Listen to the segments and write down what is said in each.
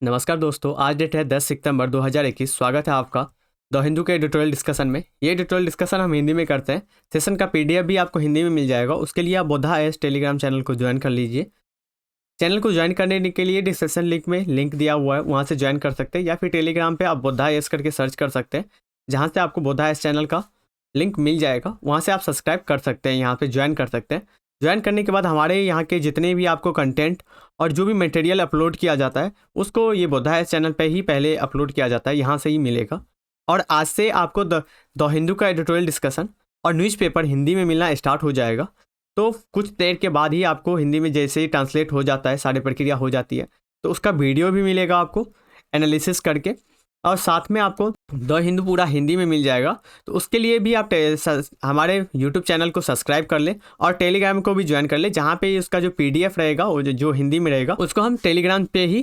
नमस्कार दोस्तों, आज डेट है 10 सितंबर 2021। स्वागत है आपका द हिंदू के एडिटोरियल डिस्कशन में। ये एडिटोरियल डिस्कशन हम हिंदी में करते हैं। सेशन का पीडीएफ भी आपको हिंदी में मिल जाएगा। उसके लिए आप बोधा एस टेलीग्राम चैनल को ज्वाइन कर लीजिए। चैनल को ज्वाइन करने के लिए डिस्क्रिप्शन लिंक में लिंक दिया हुआ है, वहाँ से ज्वाइन कर सकते हैं, या फिर टेलीग्राम पर आप बोधा एस करके सर्च कर सकते हैं, जहाँ से आपको बोधा एस चैनल का लिंक मिल जाएगा। वहाँ से आप सब्सक्राइब कर सकते हैं, यहाँ पर ज्वाइन कर सकते हैं। ज्वाइन करने के बाद हमारे यहाँ के जितने भी आपको कंटेंट और जो भी मटेरियल अपलोड किया जाता है उसको ये बोधा एस चैनल पे ही पहले अपलोड किया जाता है, यहाँ से ही मिलेगा। और आज से आपको द हिंदू का एडिटोरियल डिस्कशन और न्यूज़पेपर हिंदी में मिलना स्टार्ट हो जाएगा। तो कुछ देर के बाद ही आपको हिंदी में जैसे ही ट्रांसलेट हो जाता है, सारी प्रक्रिया हो जाती है, तो उसका वीडियो भी मिलेगा आपको एनालिसिस करके, और साथ में आपको द हिंदू पूरा हिंदी में मिल जाएगा। तो उसके लिए भी आप हमारे यूट्यूब चैनल को सब्सक्राइब कर लें और टेलीग्राम को भी ज्वाइन कर लें, जहाँ पे उसका जो पीडीएफ रहेगा वो जो हिंदी में रहेगा उसको हम टेलीग्राम पे ही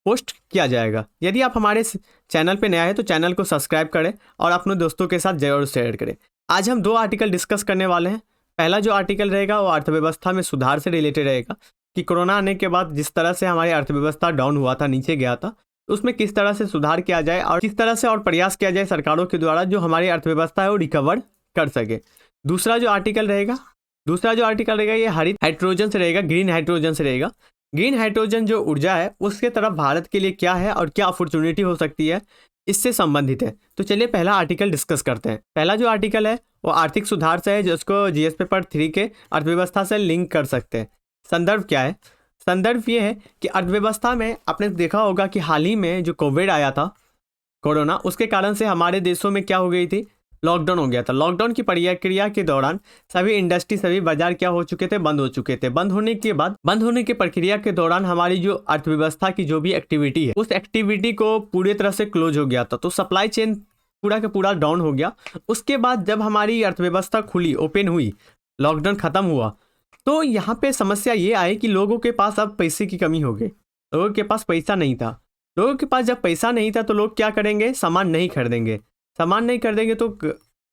पोस्ट किया जाएगा। यदि आप हमारे चैनल पे नया है तो चैनल को सब्सक्राइब करें और अपने दोस्तों के साथ जरूर शेयर करें। आज हम 2 आर्टिकल डिस्कस करने वाले हैं। पहला जो आर्टिकल रहेगा वो अर्थव्यवस्था में सुधार से रिलेटेड रहेगा, कि कोरोना आने के बाद जिस तरह से हमारी अर्थव्यवस्था डाउन हुआ था, नीचे गया था, उसमें किस तरह से सुधार किया जाए और किस तरह से और प्रयास किया जाए सरकारों के द्वारा जो हमारी अर्थव्यवस्था है वो रिकवर कर सके। दूसरा जो आर्टिकल रहेगा ये हरित हाइड्रोजन से रहेगा, ग्रीन हाइड्रोजन से रहेगा। ग्रीन हाइड्रोजन जो ऊर्जा है उसके तरफ भारत के लिए क्या है और क्या अपॉर्चुनिटी हो सकती है, इससे संबंधित है। तो चलिए पहला आर्टिकल डिस्कस करते हैं। पहला जो आर्टिकल है वो आर्थिक सुधार से है, जिसको जीएस पेपर 3 के अर्थव्यवस्था से लिंक कर सकते हैं। संदर्भ क्या है? संदर्भ ये है कि अर्थव्यवस्था में आपने देखा होगा कि हाल ही में जो कोविड आया था, कोरोना, उसके कारण से हमारे देशों में क्या हो गई थी, लॉकडाउन हो गया था। लॉकडाउन की प्रक्रिया के दौरान सभी इंडस्ट्री, सभी बाजार क्या हो चुके थे, बंद हो चुके थे। बंद होने की प्रक्रिया के दौरान हमारी जो अर्थव्यवस्था की जो भी एक्टिविटी है उस एक्टिविटी को पूरी तरह से क्लोज हो गया था। तो सप्लाई चेन पूरा का पूरा डाउन हो गया। उसके बाद जब हमारी अर्थव्यवस्था खुली, ओपन हुई, लॉकडाउन खत्म हुआ, तो यहाँ पे समस्या ये आई कि लोगों के पास अब पैसे की कमी हो गई। लोगों के पास पैसा नहीं था। लोगों के पास जब पैसा नहीं था तो लोग क्या करेंगे, सामान नहीं खरीदेंगे। सामान नहीं खरीदेंगे तो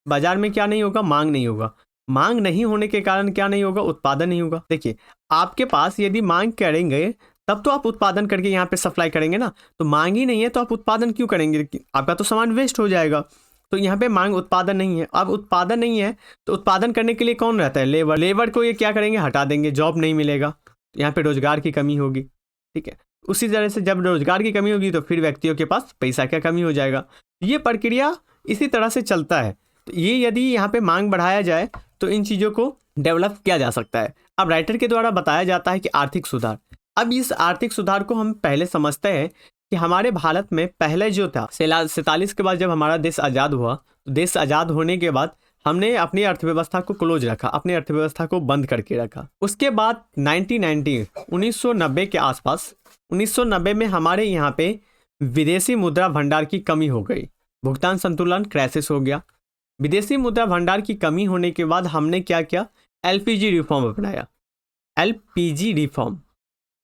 बाजार में क्या नहीं होगा, मांग नहीं होगा। मांग नहीं होने के कारण क्या नहीं होगा, उत्पादन नहीं होगा। देखिए, आपके पास यदि मांग करेंगे तब तो आप उत्पादन करके यहाँ पे सप्लाई करेंगे ना। तो मांग ही नहीं है तो आप उत्पादन क्यों करेंगे? आपका तो सामान वेस्ट हो जाएगा। तो यहाँ पे मांग, उत्पादन नहीं है। अब उत्पादन नहीं है तो उत्पादन करने के लिए कौन रहता है? लेबर को ये क्या करेंगे, हटा देंगे, जॉब नहीं मिलेगा, तो यहाँ पे रोजगार की कमी होगी। ठीक है, उसी तरह से जब रोजगार की कमी होगी तो फिर व्यक्तियों के पास पैसा का कमी हो जाएगा। ये प्रक्रिया इसी तरह से चलता है। तो ये यदि यहाँ पे मांग बढ़ाया जाए तो इन चीज़ों को डेवलप किया जा सकता है। अब राइटर के द्वारा बताया जाता है कि आर्थिक सुधार। अब इस आर्थिक सुधार को हम पहले समझते हैं कि हमारे भारत में पहले जो था 47 के बाद जब हमारा देश आज़ाद हुआ, तो देश आज़ाद होने के बाद हमने अपनी अर्थव्यवस्था को क्लोज रखा, अपनी अर्थव्यवस्था को बंद करके रखा। उसके बाद 1990 के आसपास, 1990 में हमारे यहाँ पे विदेशी मुद्रा भंडार की कमी हो गई, भुगतान संतुलन क्राइसिस हो गया। विदेशी मुद्रा भंडार की कमी होने के बाद हमने क्या किया, एलपीजी रिफॉर्म अपनाया। LPG reform,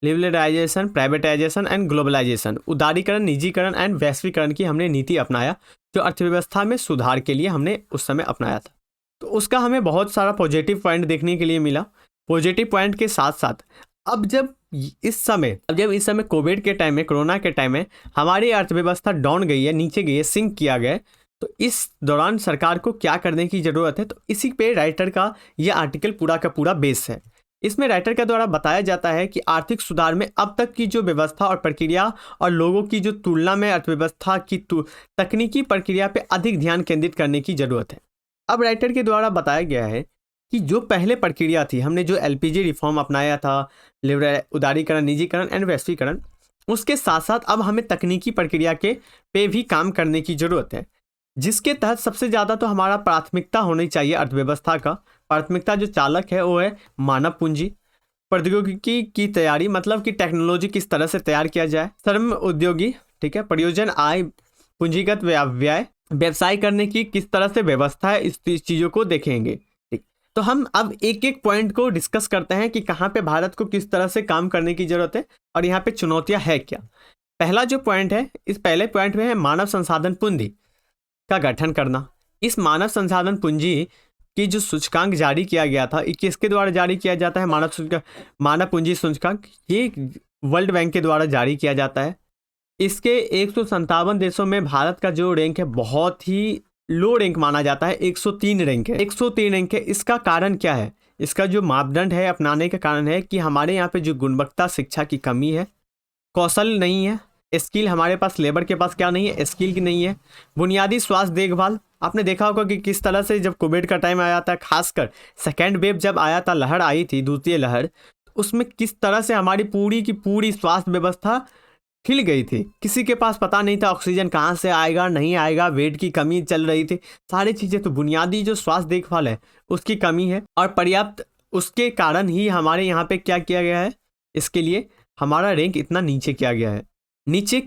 liberalisation, privatisation and globalisation, उदारीकरण, निजीकरण एंड वैश्वीकरण की हमने नीति अपनाया, जो अर्थव्यवस्था में सुधार के लिए हमने उस समय अपनाया था। तो उसका हमें बहुत सारा पॉजिटिव पॉइंट देखने के लिए मिला। पॉजिटिव पॉइंट के साथ साथ अब जब इस समय कोविड के टाइम में, कोरोना के टाइम में हमारी अर्थव्यवस्था डाउन गई है, नीचे गई है, सिंक किया गया है, तो इस दौरान सरकार को क्या करने की ज़रूरत है। तो इसी पे राइटर का ये आर्टिकल पूरा का पूरा बेस है। इसमें राइटर के द्वारा बताया जाता है कि आर्थिक सुधार में अब तक की जो व्यवस्था और प्रक्रिया और लोगों की जो तुलना में अर्थव्यवस्था की तकनीकी प्रक्रिया पे अधिक ध्यान केंद्रित करने की ज़रूरत है। अब राइटर के द्वारा बताया गया है कि जो पहले प्रक्रिया थी, हमने जो एलपीजी रिफॉर्म अपनाया था, उदारीकरण, निजीकरण एंड वैश्वीकरण, उसके साथ साथ अब हमें तकनीकी प्रक्रिया के पे भी काम करने की ज़रूरत है, जिसके तहत सबसे ज़्यादा तो हमारा प्राथमिकता होनी चाहिए अर्थव्यवस्था का। प्राथमिकता जो चालक है वो है मानव पूंजी, प्रौद्योगिकी की तैयारी, मतलब कि टेक्नोलॉजी किस तरह से तैयार किया जाए, श्रम उद्योगी, ठीक है, प्रयोजन, आय, पूंजीगत व्यय, व्यवसाय करने की किस तरह से व्यवस्था है, इस चीज़ों को देखेंगे। ठीक, तो हम अब एक एक पॉइंट को डिस्कस करते हैं कि कहाँ पे भारत को किस तरह से काम करने की ज़रूरत है और यहाँ पे चुनौतियाँ है क्या। पहला जो पॉइंट है, इस पहले पॉइंट में है मानव संसाधन पूंजी का गठन करना। इस मानव संसाधन पूंजी की जो सूचकांक जारी किया गया था, किसके द्वारा जारी किया जाता है, मानव पूंजी सूचकांक, ये वर्ल्ड बैंक के द्वारा जारी किया जाता है। इसके 157 देशों में भारत का जो रैंक है बहुत ही लो रैंक माना जाता है, 103 रैंक है। 103 रैंक है। इसका कारण क्या है? इसका जो मापदंड है अपनाने का कारण है कि हमारे यहाँ पे जो गुणवत्ता शिक्षा की कमी है, कौशल नहीं है, स्किल हमारे पास, लेबर के पास क्या नहीं है, स्किल की नहीं है। बुनियादी स्वास्थ्य देखभाल, आपने देखा होगा कि किस तरह से जब कोविड का टाइम आया था, खासकर सेकेंड वेव जब आया था, लहर आई थी, द्वितीय लहर, उसमें किस तरह से हमारी पूरी की पूरी स्वास्थ्य व्यवस्था हिल गई थी। किसी के पास पता नहीं था ऑक्सीजन कहाँ से आएगा, नहीं आएगा, बेड की कमी चल रही थी, सारी चीज़ें। तो बुनियादी जो स्वास्थ्य देखभाल है उसकी कमी है, और पर्याप्त उसके कारण ही हमारे यहाँ पे क्या किया गया है, इसके लिए हमारा रैंक इतना नीचे किया गया है। नीचे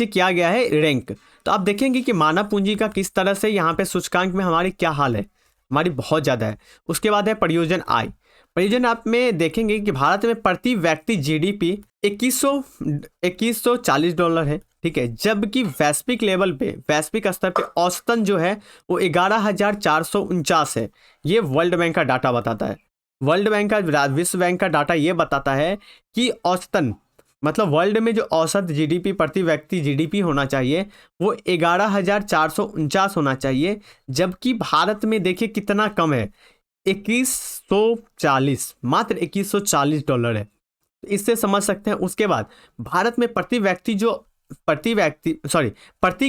किया गया है रैंक। तो आप देखेंगे कि मानव पूंजी का किस तरह से यहाँ पे सूचकांक में हमारी क्या हाल है, हमारी बहुत ज़्यादा है। उसके बाद है परियोजन आय। परियोजन आप में देखेंगे कि भारत में प्रति व्यक्ति जीडीपी 2140 डॉलर है, ठीक है, जबकि वैश्विक लेवल पे, वैश्विक स्तर पे औसतन जो है वो 11,449 है। ये वर्ल्ड बैंक का डाटा बताता है। वर्ल्ड बैंक का, विश्व बैंक का डाटा ये बताता है कि औसतन मतलब वर्ल्ड में जो औसत जीडीपी, प्रति व्यक्ति जीडीपी होना चाहिए वो 11,449 होना चाहिए, जबकि भारत में देखिए कितना कम है, 2140, मात्र 2140 डॉलर है। तो इससे समझ सकते हैं। उसके बाद भारत में प्रति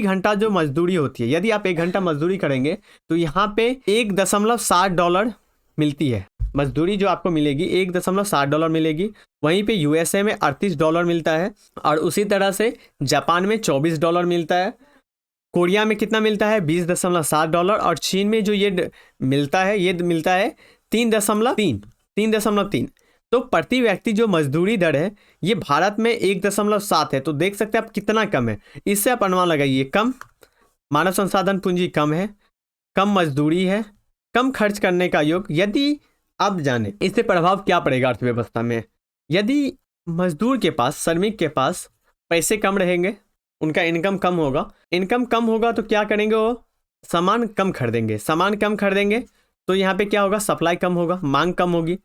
घंटा जो मजदूरी होती है, यदि आप 1 घंटा मजदूरी करेंगे तो यहाँ पे 1.60 डॉलर मिलती है मजदूरी, जो आपको मिलेगी 1.60 डॉलर मिलेगी। वहीं पे यूएसए में 38 डॉलर मिलता है, और उसी तरह से जापान में 24 डॉलर मिलता है। कोरिया में कितना मिलता है? 20.7 डॉलर। और चीन में जो ये मिलता है 3.3। तो प्रति व्यक्ति जो मजदूरी दर है ये भारत में 1.7 है। तो देख सकते हैं आप कितना कम है। इससे आप अनुमान लगाइए, कम मानव संसाधन पूंजी कम है, कम मजदूरी है, कम खर्च करने का योग। यदि अब जाने इससे प्रभाव क्या पड़ेगा अर्थव्यवस्था में। यदि मजदूर के पास, श्रमिक के पास पैसे कम रहेंगे, उनका इनकम कम होगा तो क्या करेंगे? वो सामान कम खरीदेंगे। तो यहाँ पे क्या होगा? सप्लाई कम होगा, मांग कम होगी।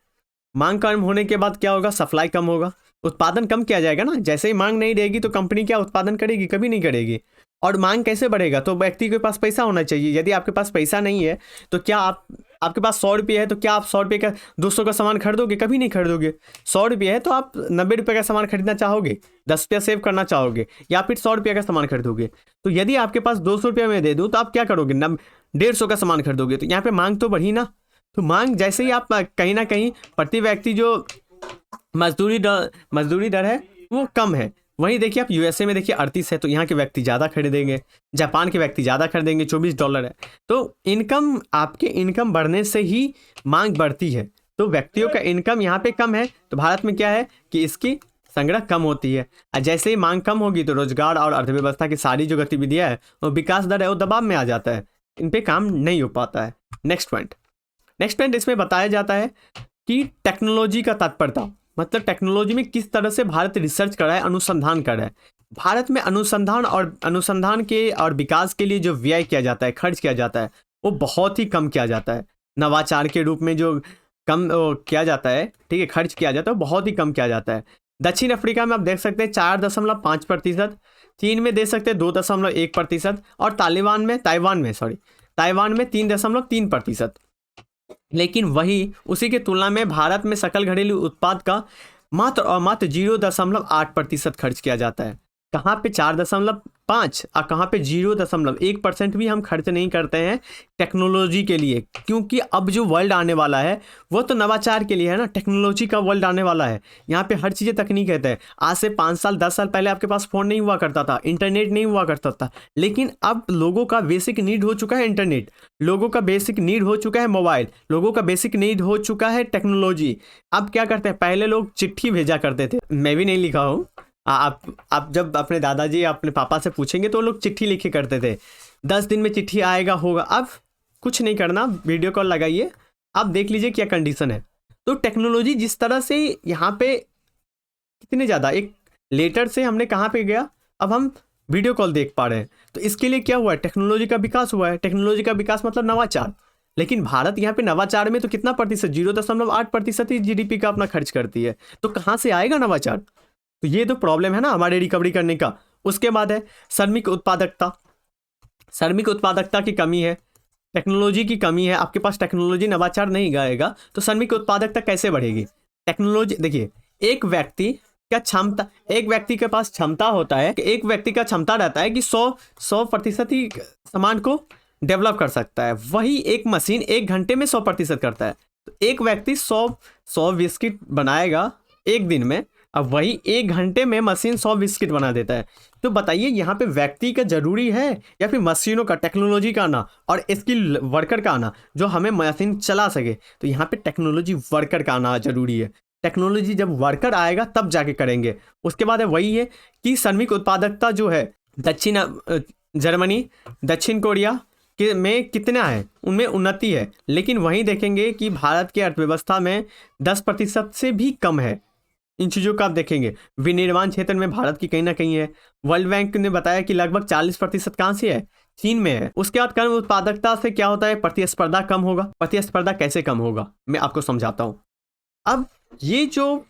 मांग कम होने के बाद क्या होगा? सप्लाई कम होगा, उत्पादन कम किया जाएगा ना। जैसे ही मांग नहीं रहेगी तो कंपनी क्या उत्पादन करेगी? कभी नहीं करेगी। और मांग कैसे बढ़ेगा? तो व्यक्ति के पास पैसा होना चाहिए। यदि आपके पास पैसा नहीं है तो क्या आपके पास 100 रुपये है तो क्या आप 100 रुपये का 200 का सामान खरीदोगे? कभी नहीं खरीदोगे। 100 रुपये है तो आप 90 रुपये का सामान खरीदना चाहोगे, 10 रुपया सेव करना चाहोगे, या फिर 100 रुपये का सामान खरीदोगे। तो यदि आपके पास 200 रुपये में दे दूँ तो आप क्या करोगे? 150 का सामान खरीदोगे। तो यहाँ पे मांग तो बढ़ी ना। तो मांग जैसे ही आप कहीं ना कहीं प्रति व्यक्ति जो मजदूरी दर है वो कम है। वहीं देखिए आप यूएसए में देखिए 38 है, तो यहाँ के व्यक्ति ज़्यादा खरीदेंगे, जापान के व्यक्ति ज़्यादा खरीदेंगे, 24 डॉलर है। तो आपके इनकम बढ़ने से ही मांग बढ़ती है। तो व्यक्तियों का इनकम यहाँ पे कम है, तो भारत में क्या है कि इसकी संग्रह कम होती है। और जैसे ही मांग कम होगी तो रोजगार और अर्थव्यवस्था की सारी जो गतिविधियाँ है वो विकास दर है वो दबाव में आ जाता है, इन पे काम नहीं हो पाता है। नेक्स्ट पॉइंट इसमें बताया जाता है कि टेक्नोलॉजी का तत्परता, मतलब टेक्नोलॉजी में किस तरह से भारत रिसर्च कर रहा है, अनुसंधान कर रहा है। भारत में अनुसंधान के और विकास के लिए जो व्यय किया जाता है, खर्च किया जाता है, वो बहुत ही कम किया जाता है। नवाचार के रूप में जो कम किया जाता है, ठीक है, खर्च किया जाता है, बहुत ही कम किया जाता है। दक्षिण अफ्रीका में आप देख सकते हैं 4.5%, चीन में देख सकते हैं 2.1%, और ताइवान में 3.3%। लेकिन वही उसी के तुलना में भारत में सकल घरेलू उत्पाद का मात्र 0.8% खर्च किया जाता है। कहाँ पे 4.5 और कहाँ पे 0.1% भी हम खर्च नहीं करते हैं टेक्नोलॉजी के लिए, क्योंकि अब जो वर्ल्ड आने वाला है वो तो नवाचार के लिए है ना। टेक्नोलॉजी का वर्ल्ड आने वाला है, यहाँ पे हर चीज़ें तकनीक कहते हैं। आज से 5 साल 10 साल पहले आपके पास फ़ोन नहीं हुआ करता था, इंटरनेट नहीं हुआ करता था, लेकिन अब लोगों का बेसिक नीड हो चुका है इंटरनेट, लोगों का बेसिक नीड हो चुका है मोबाइल, लोगों का बेसिक नीड हो चुका है टेक्नोलॉजी। अब क्या करते हैं? पहले लोग चिट्ठी भेजा करते थे, मैं भी नहीं लिखा हूँ। आप जब अपने दादाजी अपने पापा से पूछेंगे तो लोग चिट्ठी लिखे करते थे, 10 दिन में चिट्ठी आएगा होगा। अब कुछ नहीं करना, वीडियो कॉल लगाइए, आप देख लीजिए क्या कंडीशन है। तो टेक्नोलॉजी जिस तरह से यहाँ पे कितने ज़्यादा, एक लेटर से हमने कहाँ पे गया, अब हम वीडियो कॉल देख पा रहे हैं। तो इसके लिए क्या हुआ है? टेक्नोलॉजी का विकास हुआ है। टेक्नोलॉजी का विकास मतलब नवाचार। लेकिन भारत यहाँ पे नवाचार में तो कितना प्रतिशत, 0.8% ही जीडीपी का अपना खर्च करती है। तो कहाँ से आएगा नवाचार? तो ये तो प्रॉब्लम है ना हमारे रिकवरी करने का। उसके बाद है श्रमिक उत्पादकता। श्रमिक उत्पादकता की कमी है, टेक्नोलॉजी की कमी है, आपके पास टेक्नोलॉजी नवाचार नहीं आएगा तो श्रमिक उत्पादकता कैसे बढ़ेगी। टेक्नोलॉजी देखिए, एक व्यक्ति के पास क्षमता होता है कि एक व्यक्ति का क्षमता रहता है कि 100% ही सामान को डेवलप कर सकता है, वही एक मशीन 1 घंटे में 100% करता है। तो एक व्यक्ति 100 बिस्किट बनाएगा एक दिन में, अब वही 1 घंटे में मशीन 100 बिस्किट बना देता है। तो बताइए यहाँ पे व्यक्ति का जरूरी है या फिर मशीनों का, टेक्नोलॉजी का आना और स्किल वर्कर का आना जो हमें मशीन चला सके। तो यहाँ पे टेक्नोलॉजी वर्कर का आना जरूरी है। टेक्नोलॉजी जब वर्कर आएगा तब जाके करेंगे। उसके बाद है वही है कि श्रमिक उत्पादकता जो है जर्मनी, दक्षिण कोरिया के में कितना है, उनमें उन्नति है, लेकिन वहीं देखेंगे कि भारत की अर्थव्यवस्था में 10% से भी कम है। इन चीज़ों का आप देखेंगे, विनिर्माण क्षेत्र में भारत की कहीं ना कहीं है। वर्ल्ड बैंक ने बताया कि लगभग 40% कहाँ से है, चीन में है। उसके बाद कम उत्पादकता से क्या होता है, प्रतिस्पर्धा कम होगा। प्रतिस्पर्धा कैसे कम होगा मैं आपको समझाता हूँ। अब ये जो,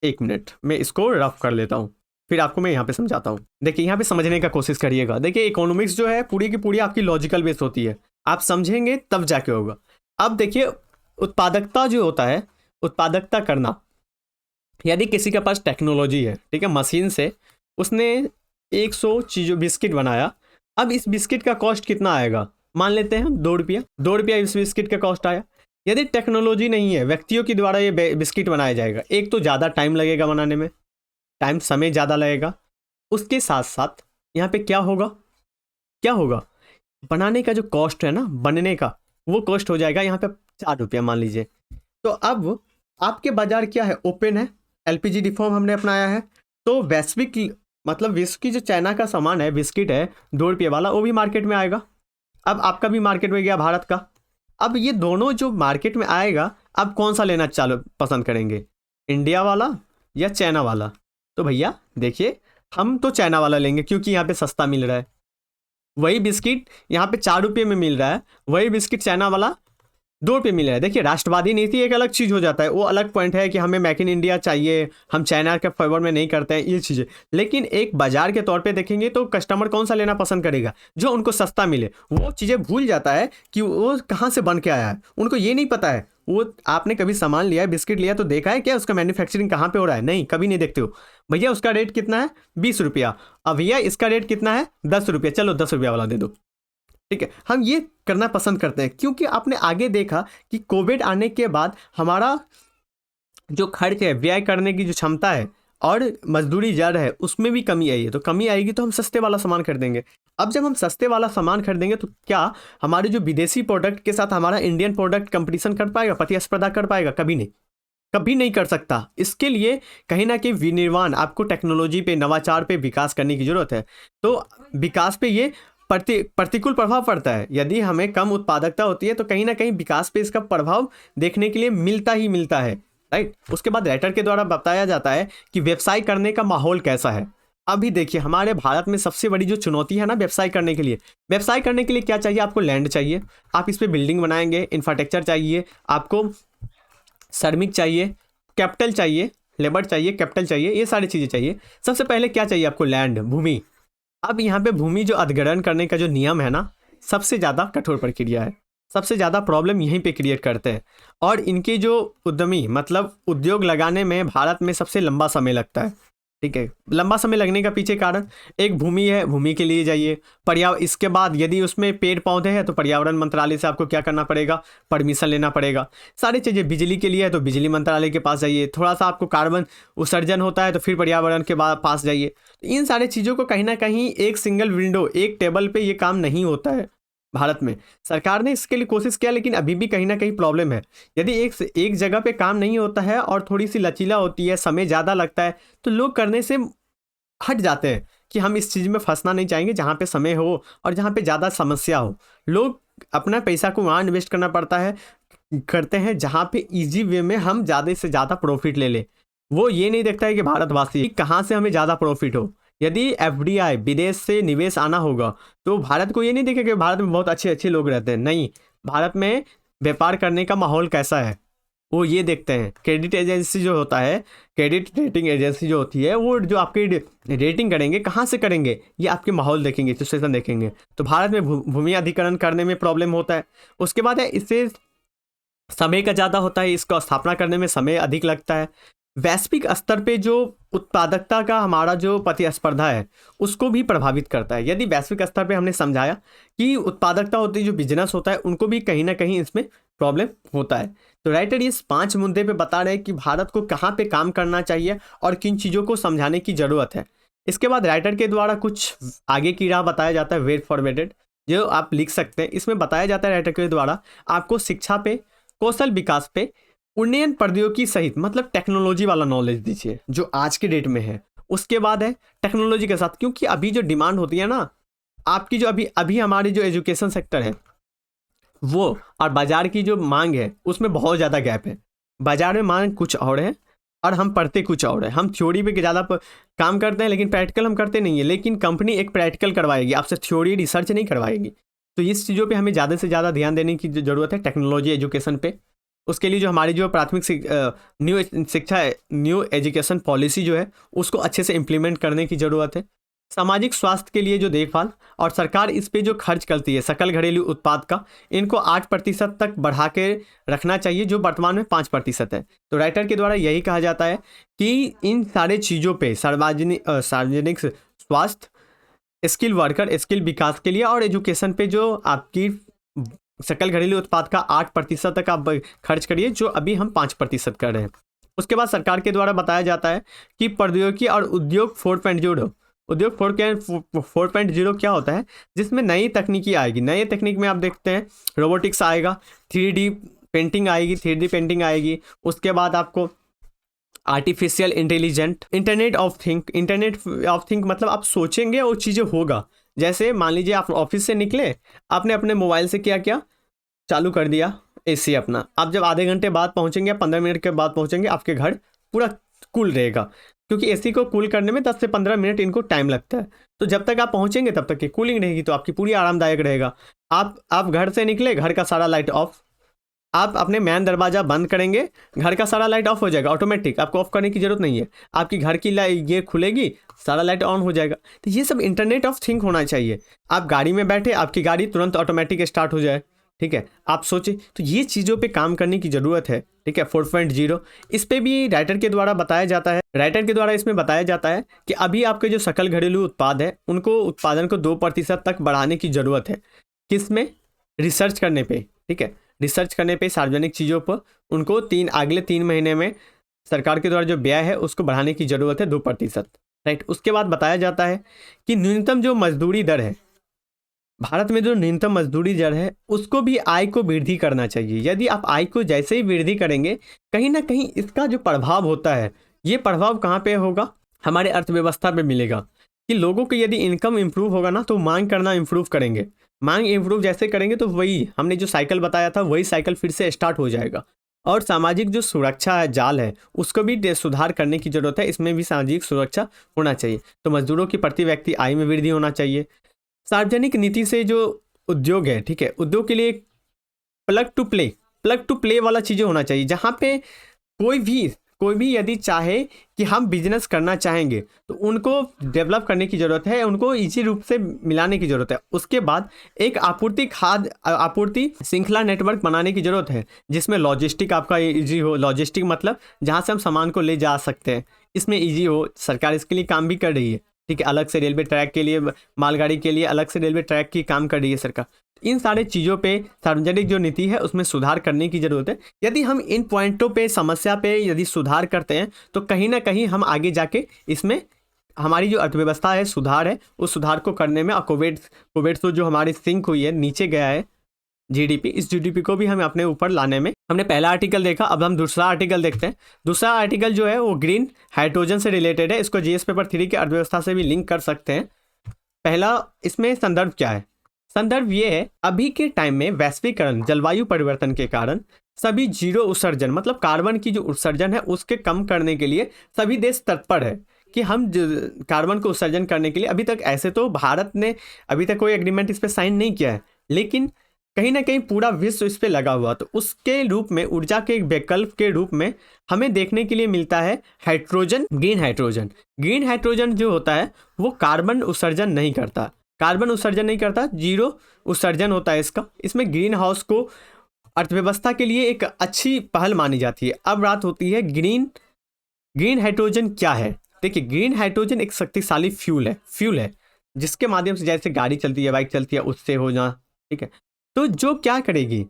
एक मिनट मैं इसको रफ कर लेता हूँ, फिर आपको मैं यहाँ पे समझाता हूँ। देखिए यहाँ पे समझने का कोशिश करिएगा। देखिए इकोनॉमिक्स जो है पूरी की पूरी आपकी लॉजिकल बेस होती है, आप समझेंगे तब जाके होगा। अब देखिए उत्पादकता जो होता है, उत्पादकता करना, यदि किसी के पास टेक्नोलॉजी है, ठीक है, मशीन से उसने 100 चीज़ों बिस्किट बनाया। अब इस बिस्किट का कॉस्ट कितना आएगा, मान लेते हैं हम 2 रुपया। 2 रुपया इस बिस्किट का कॉस्ट आया। यदि टेक्नोलॉजी नहीं है, व्यक्तियों के द्वारा ये बिस्किट बनाया जाएगा, एक तो ज़्यादा टाइम लगेगा बनाने में, समय ज़्यादा लगेगा। उसके साथ साथ यहाँ पे क्या होगा, बनाने का जो कॉस्ट है ना, बनने का वो कॉस्ट हो जाएगा यहाँ पे 4 रुपया मान लीजिए। तो अब आपके बाजार क्या है, ओपन है, एलपीजी रिफॉर्म हमने अपनाया है, तो वैश्विक मतलब विश्व की जो चाइना का सामान है, बिस्किट है 2 रुपये वाला, वो भी मार्केट में आएगा। अब आपका भी मार्केट में गया भारत का। अब ये दोनों जो मार्केट में आएगा, अब कौन सा लेना पसंद करेंगे, इंडिया वाला या चाइना वाला। तो भैया देखिए हम तो चाइना वाला लेंगे क्योंकि यहाँ पे सस्ता मिल रहा है। वही बिस्किट यहाँ पे 4 रुपये में मिल रहा है, वही बिस्किट चाइना वाला 2 रुपये मिल रहा है। देखिए राष्ट्रवादी नीति एक अलग चीज़ हो जाता है, वो अलग पॉइंट है कि हमें मेक इन इंडिया चाहिए, हम चाइना के फेवर में नहीं करते हैं ये चीज़ें। लेकिन एक बाजार के तौर पे देखेंगे तो कस्टमर कौन सा लेना पसंद करेगा, जो उनको सस्ता मिले। वो चीज़ें भूल जाता है कि वो कहाँ से बन के आया है, उनको ये नहीं पता है। वो आपने कभी सामान लिया है, बिस्किट लिया तो देखा है क्या उसका मैन्युफैक्चरिंग कहाँ पे हो रहा है, नहीं, कभी नहीं देखते हो। भैया उसका रेट कितना है, 20 रुपया। अब भैया इसका रेट कितना है, 10 रुपया, चलो 10 रुपया वाला दे दो, ठीक है। हम ये करना पसंद करते हैं क्योंकि आपने आगे देखा कि कोविड आने के बाद हमारा जो खर्च है, व्यय करने की जो क्षमता है और मजदूरी जड़ है, उसमें भी कमी आई है। तो कमी आएगी तो हम सस्ते वाला सामान खरीदेंगे। अब जब हम सस्ते वाला सामान खरीदेंगे तो क्या हमारे जो विदेशी प्रोडक्ट के साथ हमारा इंडियन प्रोडक्ट कंपटीशन कर पाएगा, प्रतिस्पर्धा कर पाएगा? कभी नहीं, कभी नहीं कर सकता। इसके लिए कहीं ना कहीं विनिर्माण, आपको टेक्नोलॉजी पे, नवाचार पे विकास करने की जरूरत है। तो विकास पे ये प्रतिकूल प्रभाव पड़ता है। यदि हमें कम उत्पादकता होती है तो कहीं ना कहीं विकास पे इसका प्रभाव देखने के लिए मिलता ही मिलता है, राइट। उसके बाद राइटर के द्वारा बताया जाता है कि व्यवसाय करने का माहौल कैसा है। अभी देखिए हमारे भारत में सबसे बड़ी जो चुनौती है ना व्यवसाय करने के लिए, क्या चाहिए, आपको लैंड चाहिए, आप इस पर बिल्डिंग बनाएंगे, इंफ्रास्ट्रक्चर चाहिए, आपको श्रमिक चाहिए, कैपिटल चाहिए, लेबर चाहिए, कैपिटल चाहिए, ये सारी चीज़ें चाहिए। सबसे पहले क्या चाहिए आपको, लैंड, भूमि। अब यहाँ पे भूमि जो अधिग्रहण करने का जो नियम है ना, सबसे ज़्यादा कठोर प्रक्रिया है, सबसे ज़्यादा प्रॉब्लम यहीं पे क्रिएट करते हैं। और इनके जो उद्यमी मतलब उद्योग लगाने में भारत में सबसे लंबा समय लगता है, ठीक है। लंबा समय लगने का पीछे कारण एक भूमि है, भूमि के लिए जाइए, पर्यावरण, इसके बाद यदि उसमें पेड़ पौधे हैं तो पर्यावरण मंत्रालय से आपको क्या करना पड़ेगा, परमिशन लेना पड़ेगा। सारी चीज़ें, बिजली के लिए है तो बिजली मंत्रालय के पास जाइए, थोड़ा सा आपको कार्बन उत्सर्जन होता है तो फिर पर्यावरण के पास जाइए। इन सारी चीज़ों को कहीं ना कहीं एक सिंगल विंडो, एक टेबल पे ये काम नहीं होता है भारत में। सरकार ने इसके लिए कोशिश किया लेकिन अभी भी कहीं ना कहीं प्रॉब्लम है। यदि एक जगह पे काम नहीं होता है और थोड़ी सी लचीला होती है, समय ज़्यादा लगता है, तो लोग करने से हट जाते हैं कि हम इस चीज़ में फंसना नहीं चाहेंगे जहाँ पे समय हो और जहाँ पे ज़्यादा समस्या हो। लोग अपना पैसा को वहाँ इन्वेस्ट करना पड़ता है, करते हैं जहाँ पे ईजी वे में हम ज़्यादा से ज़्यादा प्रॉफिट ले लें। वो ये नहीं देखता है कि भारतवासी कहाँ से हमें ज़्यादा प्रॉफिट हो। यदि एफडीआई, विदेश से निवेश आना होगा, तो भारत को ये नहीं देखेगा कि भारत में बहुत अच्छे अच्छे लोग रहते हैं, नहीं, भारत में व्यापार करने का माहौल कैसा है, वो ये देखते हैं, क्रेडिट एजेंसी जो होता है, क्रेडिट रेटिंग एजेंसी जो होती है, वो जो आपकी रेटिंग करेंगे कहाँ से करेंगे, ये आपके माहौल देखेंगे, सिचुएशन देखेंगे। तो भारत में भूमि अधिग्रहण करने में प्रॉब्लम होता है। उसके बाद है इससे समय का ज़्यादा होता है, इसको स्थापना करने में समय अधिक लगता है। वैश्विक स्तर पे जो उत्पादकता का हमारा जो प्रतिस्पर्धा है उसको भी प्रभावित करता है। यदि वैश्विक स्तर पे हमने समझाया कि उत्पादकता होती है, जो बिजनेस होता है उनको भी कहीं ना कहीं इसमें प्रॉब्लम होता है। तो राइटर ये 5 मुद्दे पे बता रहे हैं कि भारत को कहाँ पे काम करना चाहिए और किन चीज़ों को समझाने की ज़रूरत है। इसके बाद राइटर के द्वारा कुछ आगे की राह बताया जाता है, वे फॉरवर्डेड, जो आप लिख सकते हैं। इसमें बताया जाता है राइटर के द्वारा आपको शिक्षा पे, कौशल विकास पे, उन्नयन प्रौद्योगिकी सहित मतलब टेक्नोलॉजी वाला नॉलेज दीजिए जो आज के डेट में है। उसके बाद है टेक्नोलॉजी के साथ, क्योंकि अभी जो डिमांड होती है ना आपकी, जो अभी अभी हमारी जो एजुकेशन सेक्टर है वो और बाजार की जो मांग है उसमें बहुत ज़्यादा गैप है। बाजार में मांग कुछ और है और हम पढ़ते कुछ और है। हम थ्योरी पे ज़्यादा काम करते हैं लेकिन प्रैक्टिकल हम करते नहीं है। लेकिन कंपनी एक प्रैक्टिकल करवाएगी, आपसे थ्योरी रिसर्च नहीं करवाएगी। तो इस चीज़ों पे हमें ज़्यादा से ज़्यादा ध्यान देने की ज़रूरत है, टेक्नोलॉजी एजुकेशन पे। उसके लिए जो हमारी जो प्राथमिक न्यू एजुकेशन पॉलिसी जो है उसको अच्छे से इम्प्लीमेंट करने की ज़रूरत है। सामाजिक स्वास्थ्य के लिए जो देखभाल और सरकार इस पे जो खर्च करती है सकल घरेलू उत्पाद का, इनको 8% तक बढ़ा के रखना चाहिए, जो वर्तमान में 5% है। तो राइटर के द्वारा यही कहा जाता है कि इन सारे चीज़ों पे सार्वजनिक स्वास्थ्य, स्किल वर्कर, स्किल विकास के लिए और एजुकेशन पे जो आपकी सकल घरेलू उत्पाद का 8% तक आप खर्च करिए, जो अभी हम 5% कर रहे हैं। उसके बाद सरकार के द्वारा बताया जाता है कि प्रौद्योगिकी और उद्योग 4.0, उद्योग 4.0 क्या होता है, जिसमें नई तकनीकी आएगी। नई तकनीक में आप देखते हैं रोबोटिक्स आएगा, 3D पेंटिंग आएगी, 3D पेंटिंग आएगी। उसके बाद आपको artificial intelligent, internet of think मतलब आप सोचेंगे और चीज़ें होगा। जैसे मान लीजिए आप ऑफिस से निकले, आपने अपने मोबाइल से क्या किया, चालू कर दिया एसी अपना। आप जब आधे घंटे बाद पहुंचेंगे या 15 मिनट के बाद पहुंचेंगे, आपके घर पूरा कूल रहेगा, क्योंकि एसी को कूल करने में 10 से 15 मिनट इनको टाइम लगता है। तो जब तक आप पहुंचेंगे तब तक की कूलिंग रहेगी, तो आपकी पूरी आरामदायक रहेगा। आप घर से निकले, घर का सारा लाइट ऑफ, आप अपने मैन दरवाज़ा बंद करेंगे, घर का सारा लाइट ऑफ हो जाएगा ऑटोमेटिक, आपको ऑफ करने की जरूरत नहीं है। आपकी घर की लाइट ये खुलेगी, सारा लाइट ऑन हो जाएगा। तो ये सब इंटरनेट ऑफ थिंग होना चाहिए। आप गाड़ी में बैठे, आपकी गाड़ी तुरंत ऑटोमेटिक स्टार्ट हो जाए, ठीक है, आप सोचें। तो ये चीज़ों पे काम करने की ज़रूरत है, ठीक है। 4.0 इस पे भी राइटर के द्वारा बताया जाता है। राइटर के द्वारा इसमें बताया जाता है कि अभी आपके जो सकल घरेलू उत्पाद है उनको उत्पादन को 2% तक बढ़ाने की ज़रूरत है। किस में? रिसर्च करने पे, ठीक है, रिसर्च करने पे, सार्वजनिक चीज़ों पर उनको अगले 3 महीने में सरकार के द्वारा जो व्यय है उसको बढ़ाने की ज़रूरत है 2%, राइट। उसके बाद बताया जाता है कि न्यूनतम जो मजदूरी दर है भारत में, जो न्यूनतम मजदूरी दर है उसको भी आय को वृद्धि करना चाहिए। यदि आप आय को जैसे ही वृद्धि करेंगे, कहीं ना कहीं इसका जो प्रभाव होता है, ये प्रभाव कहाँ पे होगा? हमारे अर्थव्यवस्था पे मिलेगा। कि लोगों की यदि इनकम इंप्रूव होगा ना, तो मांग करना इंप्रूव करेंगे। मांग इंप्रूव जैसे करेंगे तो वही हमने जो साइकिल बताया था वही साइकिल फिर से स्टार्ट हो जाएगा। और सामाजिक जो सुरक्षा है, जाल है, उसको भी सुधार करने की जरूरत है। इसमें भी सामाजिक सुरक्षा होना चाहिए। तो मजदूरों की प्रति व्यक्ति आय में वृद्धि होना चाहिए। सार्वजनिक नीति से जो उद्योग है, ठीक है, उद्योग के लिए प्लग टू प्ले वाला चीज़ें होना चाहिए, जहाँ पे कोई भी यदि चाहे कि हम बिजनेस करना चाहेंगे तो उनको डेवलप करने की ज़रूरत है, उनको इजी रूप से मिलाने की ज़रूरत है। उसके बाद एक आपूर्ति श्रृंखला नेटवर्क बनाने की ज़रूरत है, जिसमें लॉजिस्टिक आपका इजी हो। लॉजिस्टिक मतलब जहाँ से हम सामान को ले जा सकते हैं, इसमें इजी हो। सरकार इसके लिए काम भी कर रही है, ठीक है। अलग से रेलवे ट्रैक के लिए, मालगाड़ी के लिए अलग से रेलवे ट्रैक की काम कर रही है सरकार। इन सारे चीज़ों पे सार्वजनिक जो नीति है उसमें सुधार करने की ज़रूरत है। यदि हम इन पॉइंटों पे, समस्या पे यदि सुधार करते हैं तो कहीं ना कहीं हम आगे जाके इसमें हमारी जो अर्थव्यवस्था है, सुधार है, उस सुधार को करने में, कोविड तो जो हमारी सिंक हुई है, नीचे गया है जीडीपी, इस जीडीपी को भी हम अपने ऊपर लाने में, हमने पहला आर्टिकल देखा, अब हम दूसरा आर्टिकल देखते हैं। दूसरा आर्टिकल जो है वो ग्रीन हाइड्रोजन से रिलेटेड है। इसको जीएस पेपर 3 के अर्थव्यवस्था से भी लिंक कर सकते हैं। पहला इसमें संदर्भ क्या है? संदर्भ ये है, अभी के टाइम में वैश्वीकरण, जलवायु परिवर्तन के कारण सभी जीरो उत्सर्जन मतलब कार्बन की जो उत्सर्जन है उसके कम करने के लिए सभी देश तत्पर है कि हम कार्बन को उत्सर्जन करने के लिए, अभी तक ऐसे तो भारत ने अभी तक कोई एग्रीमेंट इस पर साइन नहीं किया है, लेकिन कहीं ना कहीं पूरा विश्व इस पे लगा हुआ, तो उसके रूप में ऊर्जा के एक विकल्प के रूप में हमें देखने के लिए मिलता है hydrogen, green hydrogen. Green hydrogen जो होता है वो कार्बन उत्सर्जन नहीं करता, कार्बन उत्सर्जन नहीं करता, जीरो उत्सर्जन होता है इसका। इसमें ग्रीन हाउस को अर्थव्यवस्था के लिए एक अच्छी पहल मानी जाती है। अब बात होती है ग्रीन हाइड्रोजन क्या है। देखिए, ग्रीन हाइड्रोजन एक शक्तिशाली फ्यूल है जिसके माध्यम से जैसे गाड़ी चलती है, बाइक चलती है, उससे हो जा, ठीक है। तो जो क्या करेगी,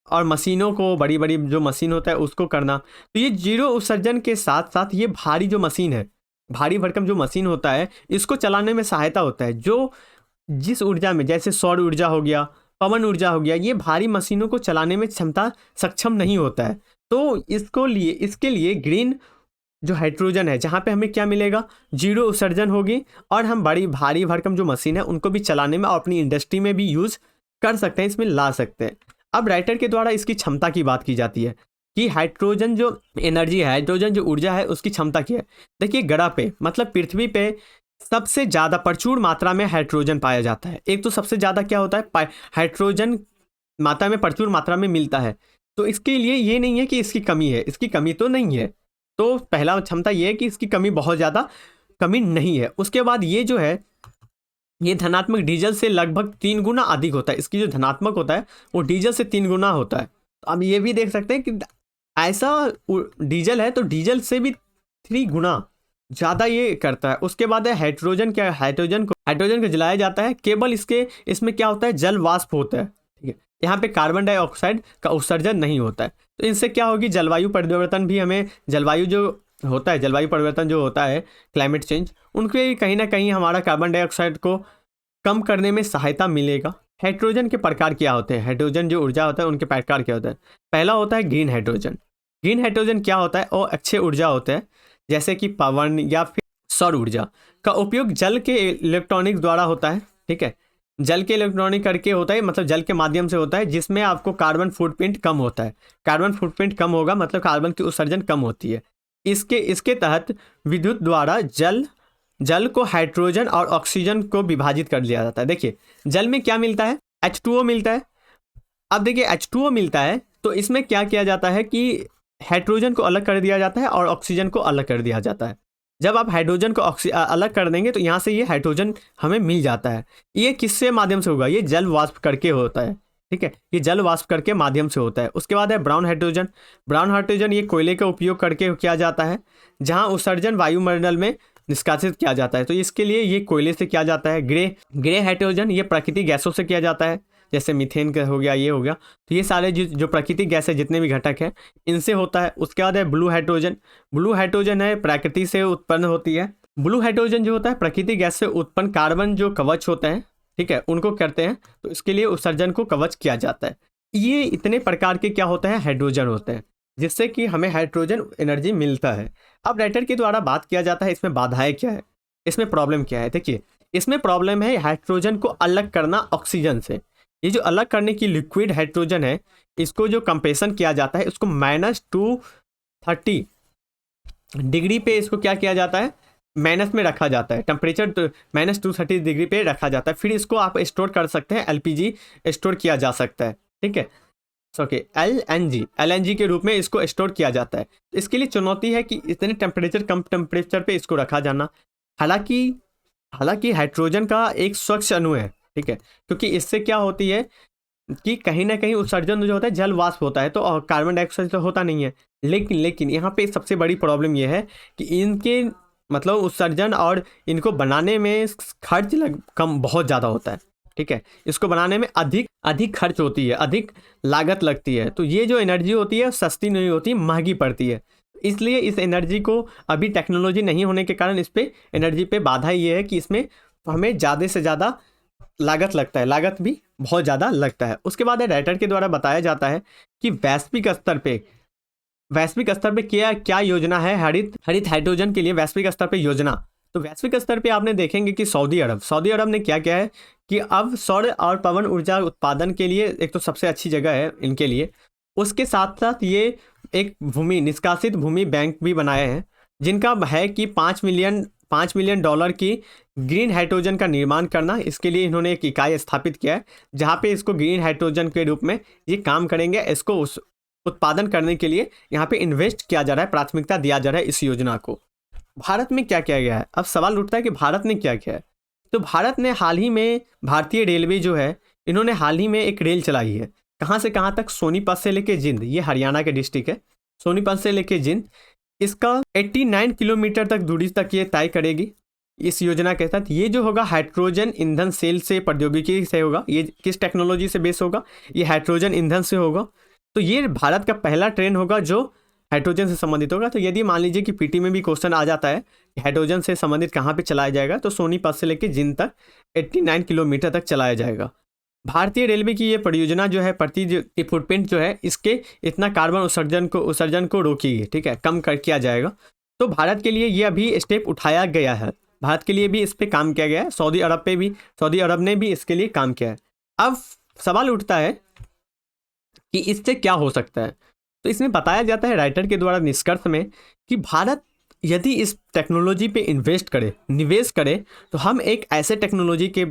और मशीनों को, बड़ी बड़ी जो मशीन होता है उसको करना, तो ये जीरो उत्सर्जन के साथ साथ ये भारी जो मशीन है, भारी भरकम जो मशीन होता है, इसको चलाने में सहायता होता है। जो जिस ऊर्जा में, जैसे सौर ऊर्जा हो गया, पवन ऊर्जा हो गया, ये भारी मशीनों को चलाने में सक्षम नहीं होता है। तो इसके लिए ग्रीन जो हाइड्रोजन है, जहाँ पे हमें क्या मिलेगा, जीरो उत्सर्जन होगी, और हम बड़ी भारी भरकम जो मशीन है उनको भी चलाने में और अपनी इंडस्ट्री में भी यूज़ कर सकते हैं, इसमें ला सकते हैं। अब राइटर के द्वारा इसकी क्षमता की बात की जाती है कि हाइड्रोजन जो एनर्जी है, हाइड्रोजन जो ऊर्जा है, उसकी क्षमता क्या है। देखिए, ग्रह पे मतलब पृथ्वी पे सबसे ज़्यादा प्रचुर मात्रा में हाइड्रोजन पाया जाता है। एक तो सबसे ज़्यादा क्या होता है, हाइड्रोजन मात्रा में, प्रचुर मात्रा में मिलता है। तो इसके लिए ये नहीं है कि इसकी कमी है, इसकी कमी तो नहीं है। तो पहला क्षमता ये है कि इसकी कमी बहुत ज़्यादा कमी नहीं है। उसके बाद ये जो है, ये धनात्मक डीजल से लगभग 3 गुना अधिक होता है। इसकी जो धनात्मक होता है वो डीजल से 3 गुना होता है। तो अब ये भी देख सकते हैं कि ऐसा डीजल है तो डीजल से भी 3 गुना ज़्यादा ये करता है। उसके बाद है हाइड्रोजन। क्या, हाइड्रोजन को जलाया जाता है, केवल इसमें क्या होता है, जल वाष्प होता है, ठीक है। यहाँ पे कार्बन डाइऑक्साइड का उत्सर्जन नहीं होता है। तो इनसे क्या होगी, जलवायु परिवर्तन भी, हमें जलवायु जो होता है, जलवायु परिवर्तन जो होता है, क्लाइमेट चेंज, उनके कहीं ना कहीं हमारा कार्बन डाइऑक्साइड को कम करने में सहायता मिलेगा। हाइड्रोजन के प्रकार क्या होते हैं, हाइड्रोजन जो ऊर्जा होता है उनके प्रकार क्या होता है। पहला होता है ग्रीन हाइड्रोजन। ग्रीन हाइड्रोजन क्या होता है, वो अच्छे ऊर्जा होते हैं, जैसे कि पवन या फिर सौर ऊर्जा का उपयोग जल के इलेक्ट्रॉनिक्स द्वारा होता है, ठीक है। जल के इलेक्ट्रॉनिक करके होता है, मतलब जल के माध्यम से होता है, जिसमें आपको कार्बन फुटप्रिंट कम होता है। कार्बन फुटप्रिंट कम होगा मतलब कार्बन की उत्सर्जन कम होती है। इसके तहत विद्युत द्वारा जल को हाइड्रोजन और ऑक्सीजन को विभाजित कर लिया जाता है। देखिए, जल में क्या मिलता है, H2O मिलता है। अब देखिए, H2O मिलता है तो इसमें क्या किया जाता है कि हाइड्रोजन को अलग कर दिया जाता है और ऑक्सीजन को अलग कर दिया जाता है। जब आप हाइड्रोजन को अलग कर देंगे तो यहाँ से ये हाइड्रोजन हमें मिल जाता है। ये किससे माध्यम से होगा, ये जल वाष्प करके होता है, ठीक है। ये जल वाष्प करके माध्यम से होता है। उसके बाद है ब्राउन हाइड्रोजन। ब्राउन हाइड्रोजन ये कोयले का उपयोग करके किया जाता है, जहाँ उत्सर्जन वायुमंडल में निष्कासित किया जाता है। तो इसके लिए ये कोयले से किया जाता है। ग्रे हाइड्रोजन ये प्राकृतिक गैसों से किया जाता है, जैसे मीथेन का हो गया, ये हो गया। तो ये सारे जो प्राकृतिक गैस है, जितने भी घटक हैं, इनसे होता है। उसके बाद है ब्लू हाइड्रोजन। ब्लू हाइड्रोजन है प्रकृति से उत्पन्न होती है। ब्लू हाइड्रोजन जो होता है प्राकृतिक गैस से उत्पन्न कार्बन जो कवच होते हैं, ठीक है, उनको करते हैं। तो इसके लिए उत्सर्जन को कवच किया जाता है। ये इतने प्रकार के क्या होते हैं, हाइड्रोजन होते हैं, जिससे कि हमें हाइड्रोजन एनर्जी मिलता है। अब राइटर के द्वारा बात किया जाता है इसमें बाधाएं क्या है, इसमें प्रॉब्लम क्या है। देखिए, इसमें प्रॉब्लम है हाइड्रोजन को अलग करना ऑक्सीजन से। ये जो अलग करने की लिक्विड हाइड्रोजन है, इसको जो कंप्रेशन किया जाता है, उसको -230 डिग्री पे इसको क्या किया जाता है, माइनस में रखा जाता है। टेम्परेचर तो -230 डिग्री पे रखा जाता है। फिर इसको आप स्टोर कर सकते हैं, LPG स्टोर किया जा सकता है, ठीक है। ओके, LNG के रूप में इसको स्टोर किया जाता है। इसके लिए चुनौती है कि इतने कम टेम्परेचर पे इसको रखा जाना। हालांकि हाइड्रोजन का एक स्वच्छ अणु है, ठीक है, क्योंकि इससे क्या होती है कि कहीं ना कहीं उत्सर्जन जो होता है जल वाष्प होता है, तो कार्बन डाइऑक्साइड तो होता नहीं है। लेकिन यहाँ पे सबसे बड़ी प्रॉब्लम ये है कि इनके मतलब उत्सर्जन और इनको बनाने में खर्च बहुत ज़्यादा होता है, ठीक है। इसको बनाने में अधिक खर्च होती है, अधिक लागत लगती है। तो ये जो एनर्जी होती है सस्ती नहीं होती, महंगी पड़ती है। इसलिए इस एनर्जी को अभी टेक्नोलॉजी नहीं होने के कारण इस पे एनर्जी पे बाधा ये है कि इसमें हमें ज़्यादा से ज़्यादा लागत लगता है, लागत भी बहुत ज़्यादा लगता है। उसके बाद राइटर के द्वारा बताया जाता है कि वैश्विक स्तर पे क्या योजना है हरित हाइड्रोजन के लिए। वैश्विक स्तर पे योजना, तो वैश्विक स्तर पे आपने देखेंगे कि सऊदी अरब ने क्या है कि अब सौर और पवन ऊर्जा उत्पादन के लिए एक तो सबसे अच्छी जगह है इनके लिए। उसके साथ साथ ये एक निष्कासित भूमि बैंक भी बनाए हैं, जिनका है कि 5 मिलियन $5 मिलियन की ग्रीन हाइड्रोजन का निर्माण करना, इसके लिए इन्होंने एक इकाई स्थापित किया है जहाँ पे इसको ग्रीन हाइड्रोजन के रूप में ये काम करेंगे। इसको उस उत्पादन करने के लिए यहाँ पे इन्वेस्ट किया जा रहा है, प्राथमिकता दिया जा रहा है इस योजना को। भारत में क्या किया गया है? अब सवाल उठता है कि भारत ने क्या किया है। तो भारत ने हाल ही में, भारतीय रेलवे जो है, इन्होंने हाल ही में एक रेल चलाई है। कहाँ से कहाँ तक? सोनीपत से लेके जिंद, ये हरियाणा के डिस्ट्रिक्ट है, सोनीपत से लेके जिंद। इसका 89 किलोमीटर तक दूरी तक ये तय करेगी इस योजना के तहत। ये जो होगा हाइड्रोजन ईंधन सेल से प्रौद्योगिकी से होगा। ये किस टेक्नोलॉजी से बेस होगा? ये हाइड्रोजन ईंधन से होगा। तो ये भारत का पहला ट्रेन होगा जो हाइड्रोजन से संबंधित होगा। तो यदि मान लीजिए कि पीटी में भी क्वेश्चन आ जाता है कि हाइड्रोजन से संबंधित कहाँ पे चलाया जाएगा, तो सोनीपत से लेकर जिंद तक 89 किलोमीटर तक चलाया जाएगा। भारतीय रेलवे की ये परियोजना जो है, प्रति जो फुटप्रिंट जो है, इसके इतना कार्बन उत्सर्जन को रोकेगी, ठीक है, कम कर किया जाएगा। तो भारत के लिए ये अभी स्टेप उठाया गया है, भारत के लिए भी इस पर काम किया गया है। सऊदी अरब ने भी इसके लिए काम किया है। अब सवाल उठता है कि इससे क्या हो सकता है। तो इसमें बताया जाता है राइटर के द्वारा निष्कर्ष में कि भारत यदि इस टेक्नोलॉजी पे निवेश करे तो हम एक ऐसे टेक्नोलॉजी के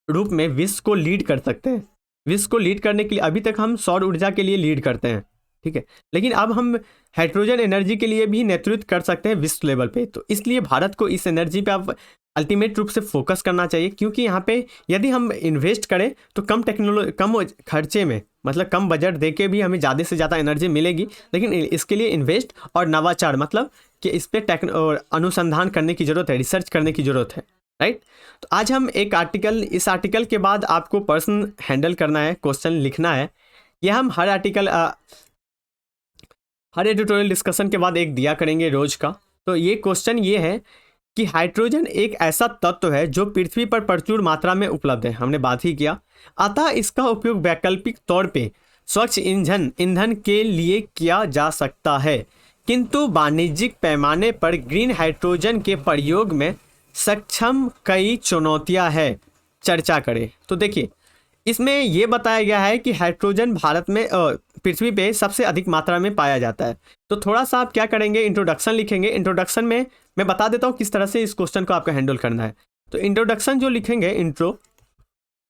रूप में विश्व को लीड कर सकते हैं। विश्व को लीड करने के लिए अभी तक हम सौर ऊर्जा के लिए लीड करते हैं, ठीक है, लेकिन अब हम हाइड्रोजन एनर्जी के लिए भी नेतृत्व कर सकते हैं विश्व लेवल पे। तो इसलिए भारत को इस एनर्जी पे अब अल्टीमेट रूप से फोकस करना चाहिए, क्योंकि यहाँ पे यदि हम इन्वेस्ट करें तो कम खर्चे में, मतलब कम बजट देके भी हमें ज़्यादा से ज़्यादा एनर्जी मिलेगी। लेकिन इसके लिए इन्वेस्ट और नवाचार, मतलब कि इस पर अनुसंधान करने की ज़रूरत है, रिसर्च करने की ज़रूरत है, राइट। तो आज हम इस आर्टिकल के बाद आपको पर्सन हैंडल करना है, क्वेश्चन लिखना है। यह हम हर एडिटोरियल डिस्कशन के बाद एक दिया करेंगे रोज का। तो ये क्वेश्चन ये है कि हाइड्रोजन एक ऐसा तत्व है जो पृथ्वी पर प्रचुर मात्रा में उपलब्ध है, हमने बात ही किया, अतः इसका उपयोग वैकल्पिक तौर पे स्वच्छ ईंधन के लिए किया जा सकता है, किंतु वाणिज्यिक पैमाने पर ग्रीन हाइड्रोजन के प्रयोग में सक्षम कई चुनौतियां हैं। चर्चा करें तो देखिए, इसमें यह बताया गया है कि हाइड्रोजन भारत में पृथ्वी पे सबसे अधिक मात्रा में पाया जाता है। तो थोड़ा सा आप क्या करेंगे, इंट्रोडक्शन लिखेंगे। इंट्रोडक्शन में मैं बता देता हूँ किस तरह से इस क्वेश्चन को आपको हैंडल करना है। तो इंट्रोडक्शन जो लिखेंगे,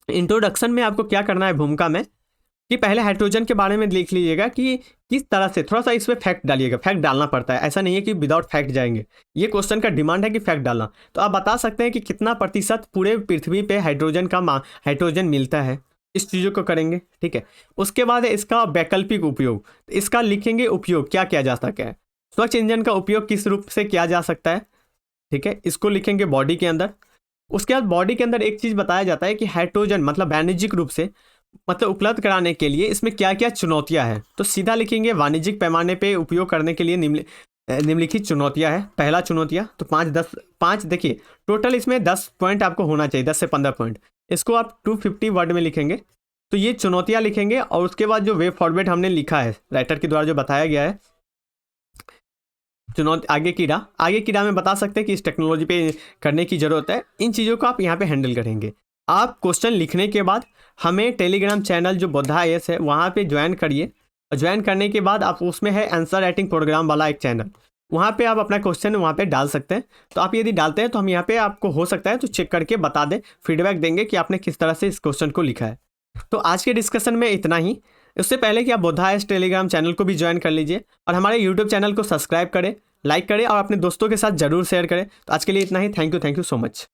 इंट्रोडक्शन में आपको क्या करना है भूमिका में, कि पहले हाइड्रोजन के बारे में लिख लीजिएगा कि किस तरह से, थोड़ा सा इसमें फैक्ट डालिएगा। फैक्ट डालना पड़ता है, ऐसा नहीं है कि विदाउट फैक्ट जाएंगे। ये क्वेश्चन का डिमांड है कि फैक्ट डालना। तो आप बता सकते हैं कि कितना प्रतिशत पूरे पृथ्वी पे हाइड्रोजन मिलता है, इस चीज़ों को करेंगे, ठीक है। उसके बाद इसका वैकल्पिक उपयोग, इसका लिखेंगे उपयोग क्या किया जा सकता है, स्वच्छ ईंधन का उपयोग किस रूप से किया जा सकता है, ठीक है, इसको लिखेंगे बॉडी के अंदर। उसके बाद बॉडी के अंदर एक चीज़ बताया जाता है कि हाइड्रोजन मतलब वाणिज्यिक रूप से उपलब्ध कराने के लिए इसमें क्या क्या चुनौतियां हैं। तो सीधा लिखेंगे वाणिज्यिक पैमाने पे उपयोग करने के लिए निम्नलिखित चुनौतियां हैं। पहला चुनौतियां तो 5 देखिए, टोटल इसमें 10 पॉइंट आपको होना चाहिए, 10 से 15 पॉइंट। इसको आप 250 वर्ड में लिखेंगे। तो ये चुनौतियां लिखेंगे और उसके बाद जो वे फॉरवर्ड हमने लिखा है राइटर के द्वारा जो बताया गया है, चुनौती आगे कीड़ा में बता सकते हैं कि इस टेक्नोलॉजी पे करने की ज़रूरत है। इन चीज़ों को आप यहाँ पे हैंडल करेंगे। आप क्वेश्चन लिखने के बाद हमें टेलीग्राम चैनल जो बोधा आईएएस है वहाँ पे ज्वाइन करिए। ज्वाइन करने के बाद आप उसमें है आंसर राइटिंग प्रोग्राम वाला एक चैनल, वहाँ पे आप अपना क्वेश्चन वहाँ पे डाल सकते हैं। तो आप यदि डालते हैं तो हम यहाँ पे आपको हो सकता है तो चेक करके बता दें, फीडबैक देंगे कि आपने किस तरह से इस क्वेश्चन को लिखा है। तो आज के डिस्कशन में इतना ही। उससे पहले कि आप बोधा आईएएस टेलीग्राम चैनल को भी ज्वाइन कर लीजिए और हमारे यूट्यूब चैनल को सब्सक्राइब करें, लाइक करें और अपने दोस्तों के साथ जरूर शेयर करें। तो आज के लिए इतना ही। Thank you so much.